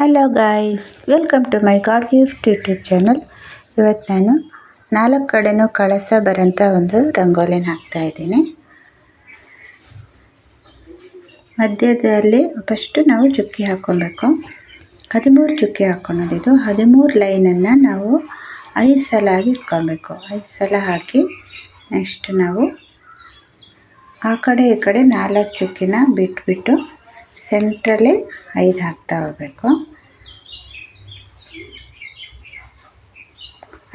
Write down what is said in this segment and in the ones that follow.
Hello guys, welcome to my God gift YouTube channel. ಇವತ್ತು ನಾನು 4 ಕಡೆನೂ ಕಳಸ ಬರೋಂಥ ಒಂದು ರಂಗೋಲಿನ ಹಾಕ್ತಾಯಿದ್ದೀನಿ. ಮಧ್ಯದಲ್ಲಿ ಫಸ್ಟು ನಾವು ಚುಕ್ಕಿ ಹಾಕ್ಕೊಬೇಕು. 13 ಚುಕ್ಕಿ ಹಾಕ್ಕೊಳೋದು. ಇದು 13 ಲೈನನ್ನು ನಾವು 5 ಸಲ ಆಗಿ ಇಟ್ಕೊಬೇಕು. 5 ಸಲ ಹಾಕಿ ನೆಕ್ಸ್ಟ್ ನಾವು ಆ ಕಡೆ ಈ ಕಡೆ 4 ಚುಕ್ಕಿನ ಬಿಟ್ಬಿಟ್ಟು ಸೆಂಟ್ರಲ್ಲಿ 5 ಹಾಕ್ತಾ ಹೋಗಬೇಕು.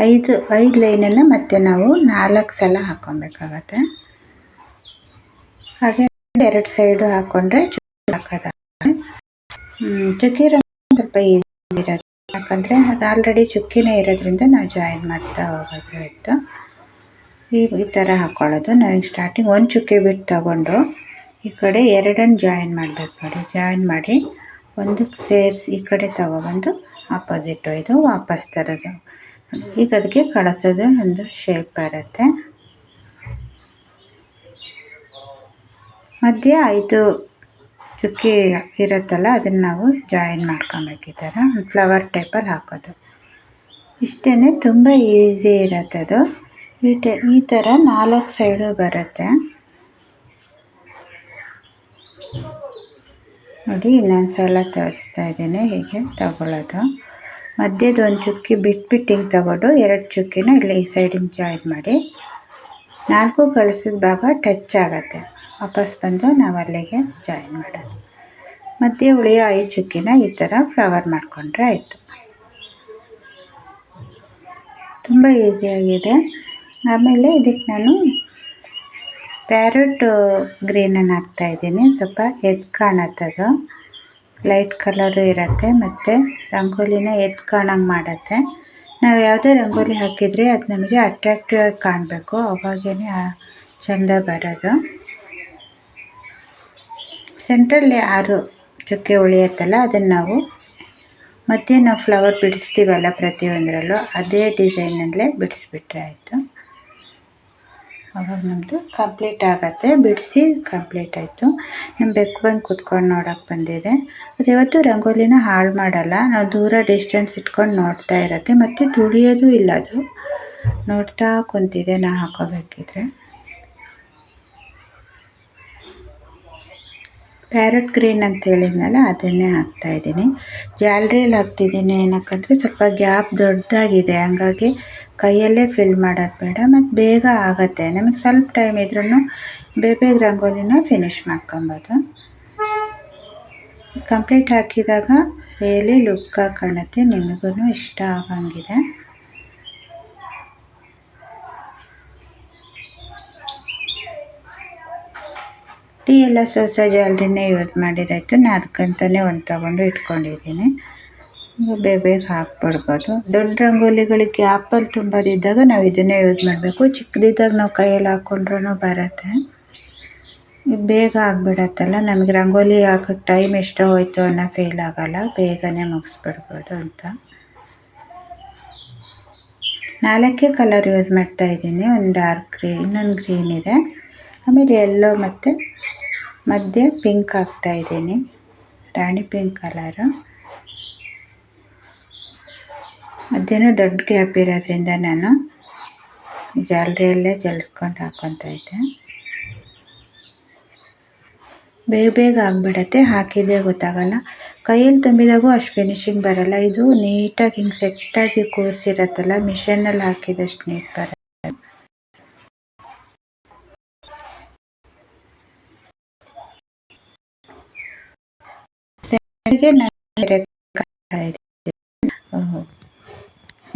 5 ಲೈನನ್ನು ಮತ್ತೆ ನಾವು 4 ಸಲ ಹಾಕ್ಕೊಬೇಕಾಗತ್ತೆ. ಹಾಗೆ 2 ಸೈಡು ಹಾಕ್ಕೊಂಡ್ರೆ ಚುಕ್ಕಿ ಹಾಕೋದಾಗುತ್ತೆ. ಚುಕ್ಕಿ ರಂಗ ಸ್ವಲ್ಪ ಈಸಿ ಇರುತ್ತೆ, ಯಾಕಂದರೆ ಅದು ಆಲ್ರೆಡಿ ಚುಕ್ಕಿನೇ ಇರೋದ್ರಿಂದ ನಾವು ಜಾಯಿನ್ ಮಾಡ್ತಾ ಹೋಗೋದು ಇತ್ತು. ಈ ಥರ ಹಾಕ್ಕೊಳ್ಳೋದು. ನಾವು ಸ್ಟಾರ್ಟಿಂಗ್ 1 ಚುಕ್ಕಿ ಬಿಟ್ಟು ತಗೊಂಡು ಈ ಕಡೆ 2 ಜಾಯಿನ್ ಮಾಡಬೇಕು. ನೋಡಿ, ಜಾಯಿನ್ ಮಾಡಿ ಒಂದಕ್ಕೆ ಸೇರಿಸಿ ಈ ಕಡೆ ತಗೊಬಂದು ಆಪೋಸಿಟ್ ಇದು ವಾಪಸ್ ತರೋದು. ಈಗ ಅದಕ್ಕೆ ಕಳಸದ ಒಂದು ಶೇಪ್ ಬರುತ್ತೆ. ಮಧ್ಯೆ 5 ಚುಕ್ಕಿ ಇರುತ್ತಲ್ಲ, ಅದನ್ನು ನಾವು ಜಾಯಿನ್ ಮಾಡ್ಕೊಬೇಕು. ಈ ಥರ ಫ್ಲವರ್ ಟೈಪಲ್ಲಿ ಹಾಕೋದು. ಇಷ್ಟೇ, ತುಂಬ ಈಸಿ ಇರುತ್ತೆ ಅದು. ಈ ಥರ 4 ಸೈಡು ಬರುತ್ತೆ. ನೋಡಿ, ಇನ್ನೊಂದು ಸಲ ತೋರಿಸ್ತಾ ಇದ್ದೀನಿ ಹೀಗೆ ತಗೊಳ್ಳೋದು. ಮಧ್ಯದ 1 ಚುಕ್ಕಿ ಬಿಟ್ಬಿಟ್ಟು ಹಿಂಗೆ ತಗೊಂಡು 2 ಚುಕ್ಕಿನ ಇಲ್ಲಿ ಈ ಸೈಡಿಂದ ಜಾಯಿನ್ ಮಾಡಿ 4 ಕಳಿಸಿದ ಭಾಗ ಟಚ್ ಆಗುತ್ತೆ. ವಾಪಸ್ ಬಂದು ನಾವು ಅಲ್ಲಿಗೆ ಜಾಯಿನ್ ಮಾಡೋದು. ಮಧ್ಯೆ ಉಳಿಯೋ 5 ಚುಕ್ಕಿನ ಈ ಥರ ಫ್ಲವರ್ ಮಾಡಿಕೊಂಡ್ರೆ ಆಯಿತು. ತುಂಬ ಈಸಿಯಾಗಿದೆ. ಆಮೇಲೆ ಇದಕ್ಕೆ ನಾನು ಪ್ಯಾರಟ್ ಗ್ರೀನನ್ನು ಹಾಕ್ತಾಯಿದ್ದೀನಿ. ಸ್ವಲ್ಪ ಎದ್ದು ಕಾಣತ್ತದು, ಲೈಟ್ ಕಲರು ಇರುತ್ತೆ ಮತ್ತು ರಂಗೋಲಿನ ಎದ್ದು ಕಾಣಂಗೆ ಮಾಡುತ್ತೆ. ನಾವು ಯಾವುದೇ ರಂಗೋಲಿ ಹಾಕಿದರೆ ಅದು ನಮಗೆ ಅಟ್ರಾಕ್ಟಿವ್ ಆಗಿ ಕಾಣಬೇಕು, ಅವಾಗೇ ಚೆಂದ ಬರೋದು. ಸೆಂಟ್ರಲ್ಲಿ 6 ಚುಕ್ಕೆ ಉಳಿಯುತ್ತಲ್ಲ, ಅದನ್ನು ನಾವು ಮಧ್ಯೆ ನಾವು ಫ್ಲವರ್ ಬಿಡಿಸ್ತೀವಲ್ಲ ಪ್ರತಿಯೊಂದರಲ್ಲೂ, ಅದೇ ಡಿಸೈನಲ್ಲೇ ಬಿಡಿಸ್ಬಿಟ್ರೆ ಆಯಿತು. ಅವಾಗ ನಮ್ಮದು ಕಂಪ್ಲೀಟ್ ಆಗುತ್ತೆ. ಬಿಡಿಸಿ ಕಂಪ್ಲೀಟ್ ಆಯಿತು. ನಮ್ಮ ಬೆಕ್ಕು ಬಂದು ಕೂತ್ಕೊಂಡು ನೋಡೋಕ್ಕೆ ಬಂದಿದೆ. ಅದು ಯಾವತ್ತೂ ರಂಗೋಲಿನ ಹಾಳು ಮಾಡಲ್ಲ. ನಾವು ದೂರ ಡಿಸ್ಟೆನ್ಸ್ ಇಟ್ಕೊಂಡು ನೋಡ್ತಾ ಇರುತ್ತೆ, ಮತ್ತು ತುಳಿಯೋದು ಇಲ್ಲ. ಅದು ನೋಡ್ತಾ ಕುಂತಿದೆ ನಾ ಹಾಕೋಬೇಕಿದ್ರೆ. ಪ್ಯಾರಟ್ ಗ್ರೀನ್ ಅಂತ ಹೇಳಿದ್ನಲ್ಲ, ಅದನ್ನೇ ಹಾಕ್ತಾಯಿದ್ದೀನಿ. ಜಾಲರಿಯಲ್ಲಿ ಹಾಕ್ತಿದ್ದೀನಿ, ಏನಕ್ಕಂದರೆ ಸ್ವಲ್ಪ ಗ್ಯಾಪ್ ದೊಡ್ಡದಾಗಿದೆ, ಹಂಗಾಗಿ ಕೈಯಲ್ಲೇ ಫಿಲ್ ಮಾಡೋದು ಬೇಡ ಮತ್ತು ಬೇಗ ಆಗುತ್ತೆ. ನಮಗೆ ಸ್ವಲ್ಪ ಟೈಮ್ ಇದ್ರೂ ಬೇಗ ರಂಗೋಲಿನ ಫಿನಿಶ್ ಮಾಡ್ಕೊಬೋದು. ಕಂಪ್ಲೀಟ್ ಹಾಕಿದಾಗ ರಿಯಲಿ ಲುಕ್ಕಾಗಿ ಕಾಣುತ್ತೆ, ನಿಮಗೂ ಇಷ್ಟ ಆಗಂಗಿದೆ. ಟೀ ಎಲ್ಲ ಸೋಸಾ ಜಾಲರಿನೇ ಯೂಸ್ ಮಾಡಿದಾಯಿತು. ನಾನು ಅದಕ್ಕಂತಲೇ ಒಂದು ತಗೊಂಡು ಇಟ್ಕೊಂಡಿದ್ದೀನಿ. ಬೇಗ ಹಾಕ್ಬಿಡ್ಬೋದು. ದೊಡ್ಡ ರಂಗೋಲಿಗಳಿಗೆ ಗ್ಯಾಪಲ್ಲಿ ತುಂಬೋದಿದ್ದಾಗ ನಾವು ಇದನ್ನೇ ಯೂಸ್ ಮಾಡಬೇಕು. ಚಿಕ್ಕದಿದ್ದಾಗ ನಾವು ಕೈಯಲ್ಲಿ ಹಾಕ್ಕೊಂಡ್ರೂ ಬರುತ್ತೆ. ಬೇಗ ಆಗಿಬಿಡತ್ತಲ್ಲ, ನಮಗೆ ರಂಗೋಲಿ ಹಾಕೋಕ್ಕೆ ಟೈಮ್ ಎಷ್ಟೋ ಹೋಯ್ತು ಅನ್ನೋ ಫೀಲ್ ಆಗೋಲ್ಲ, ಬೇಗನೆ ಮುಗಿಸ್ಬಿಡ್ಬೋದು ಅಂತ. 4 ಕಲರ್ ಯೂಸ್ ಮಾಡ್ತಾಯಿದ್ದೀನಿ. ಒಂದು ಡಾರ್ಕ್ ಗ್ರೀನ್, ಇನ್ನೊಂದು ಗ್ರೀನ್ ಇದೆ, ಆಮೇಲೆ ಯೆಲ್ಲೋ ಮತ್ತು ಮಧ್ಯೆ ಪಿಂಕ್ ಹಾಕ್ತಾಯಿದ್ದೀನಿ, ರಾಣಿ ಪಿಂಕ್ ಕಲರು. ಮಧ್ಯೆ ದೊಡ್ಡ ಗ್ಯಾಪ್ ಇರೋದ್ರಿಂದ ನಾನು ಜಾಲರಿಯಲ್ಲೇ ಜಲಿಸ್ಕೊಂಡು ಹಾಕ್ಕೊತಾ ಇದ್ದೆ. ಬೇಗ ಆಗಿಬಿಡತ್ತೆ, ಹಾಕಿದ್ದೇ ಗೊತ್ತಾಗಲ್ಲ. ಕೈಯಲ್ಲಿ ತುಂಬಿದಾಗೂ ಅಷ್ಟು ಫಿನಿಶಿಂಗ್ ಬರಲ್ಲ. ಇದು ನೀಟಾಗಿ ಹಿಂಗೆ ಸೆಟ್ಟಾಗಿ ಕೂರಿಸಿರತ್ತಲ್ಲ, ಮಿಷನಲ್ಲಿ ಹಾಕಿದಷ್ಟು ನೀಟ್ ಬರುತ್ತೆ.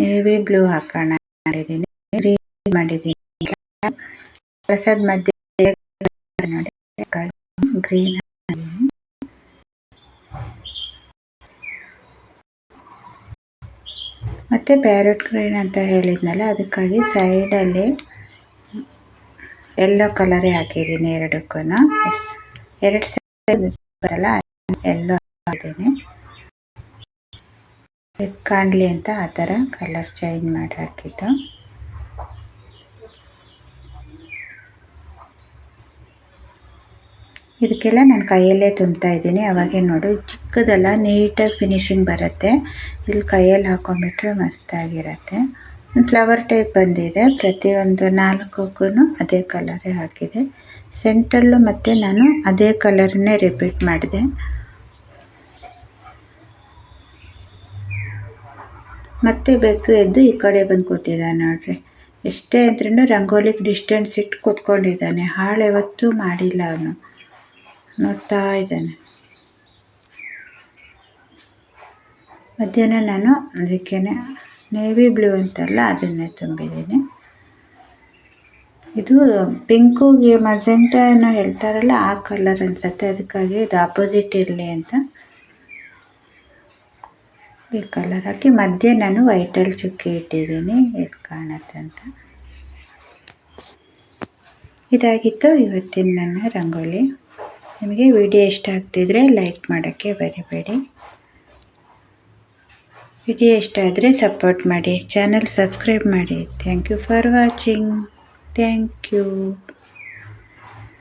ನೇವಿ ಬ್ಲೂ ಹಾಕೋಣ ಮಾಡಿದ್ದೀನಿ, ಗ್ರೀನ್ ಮಾಡಿದ್ದೀನಿ. ಪ್ರಸಾದ ಮಧ್ಯೆ ನೋಡಿ ಗ್ರೀನ್ ಹಾಕಿದ್ದೀನಿ. ಮತ್ತು ಪ್ಯಾರಟ್ ಗ್ರೀನ್ ಅಂತ ಹೇಳಿದ್ನಲ್ಲ, ಅದಕ್ಕಾಗಿ ಸೈಡಲ್ಲಿ ಯೆಲ್ಲೋ ಕಲರೇ ಹಾಕಿದ್ದೀನಿ. 2ಕ್ಕೂ 2 ಸೈಡ್ ಬರಲ್ಲ, ಯೆಲ್ಲೋ ಹಾಕಿದ್ದೀನಿ. ಇದು ಕಾಣಲಿ ಅಂತ ಆ ಥರ ಕಲರ್ ಚೇಂಜ್ ಮಾಡಿ ಹಾಕಿದ್ದು. ಇದಕ್ಕೆಲ್ಲ ನಾನು ಕೈಯಲ್ಲೇ ತುಂಬ್ತಾ ಇದ್ದೀನಿ. ಅವಾಗೇ ನೋಡು ಚಿಕ್ಕದಲ್ಲ, ನೀಟಾಗಿ ಫಿನಿಶಿಂಗ್ ಬರುತ್ತೆ. ಇಲ್ಲಿ ಕೈಯಲ್ಲಿ ಹಾಕೊಂಡ್ಬಿಟ್ರೆ ಮಸ್ತಾಗಿರುತ್ತೆ. ಒಂದು ಫ್ಲವರ್ ಟೈಪ್ ಬಂದಿದೆ. ಪ್ರತಿಯೊಂದು 4ಕ್ಕೂ ಅದೇ ಕಲರೇ ಹಾಕಿದೆ. ಸೆಂಟ್ರಲ್ಲು ಮತ್ತು ನಾನು ಅದೇ ಕಲರನ್ನೇ ರಿಪೀಟ್ ಮಾಡಿದೆ. ಮತ್ತೆ ಬೆಕ್ಕು ಎದ್ದು ಈ ಕಡೆ ಬಂದು ಕೂತಿದ್ದಾನೆ ನೋಡ್ರಿ. ಎಷ್ಟೇ ಅಂದ್ರೂ ರಂಗೋಲಿಗೆ ಡಿಸ್ಟೆನ್ಸ್ ಇಟ್ಟು ಕೂತ್ಕೊಂಡಿದ್ದಾನೆ. ಹಾಳು ಯಾವತ್ತೂ ಮಾಡಿಲ್ಲ ಅವನು. ನೋಡ್ತಾ ಇದ್ದಾನೆ. ಮಧ್ಯಾಹ್ನ ನಾನು ಅದಕ್ಕೆ ನೇವಿ ಬ್ಲೂ ಅಂತಲ್ಲ ಅದನ್ನೇ ತುಂಬಿದ್ದೀನಿ. ಇದು ಪಿಂಕುಗೆ ಮಜೆಂಟ ಏನೋ ಹೇಳ್ತಾರಲ್ಲ ಆ ಕಲರ್ ಅನ್ಸುತ್ತೆ. ಅದಕ್ಕಾಗಿ ಇದು ಆಪೋಸಿಟ್ ಇರಲಿ ಅಂತ ಈ ಕಲರ್ ಹಾಕಿ ಮಧ್ಯೆ ನಾನು ವೈಟಲ್ಲಿ ಚುಕ್ಕಿ ಇಟ್ಟಿದ್ದೀನಿ. ಇದು ಕಾಣುತ್ತೆ ಅಂತ. ಇದಾಗಿತ್ತು ಇವತ್ತಿನ ನನ್ನ ರಂಗೋಲಿ. ನಿಮಗೆ ವಿಡಿಯೋ ಇಷ್ಟ ಆಗ್ತಿದ್ರೆ ಲೈಕ್ ಮಾಡೋಕ್ಕೆ ಬರಿಬೇಡಿ. ವಿಡಿಯೋ ಇಷ್ಟ ಆದರೆ ಸಪೋರ್ಟ್ ಮಾಡಿ, ಚಾನಲ್ ಸಬ್ಸ್ಕ್ರೈಬ್ ಮಾಡಿ. Thank you for watching. Thank you.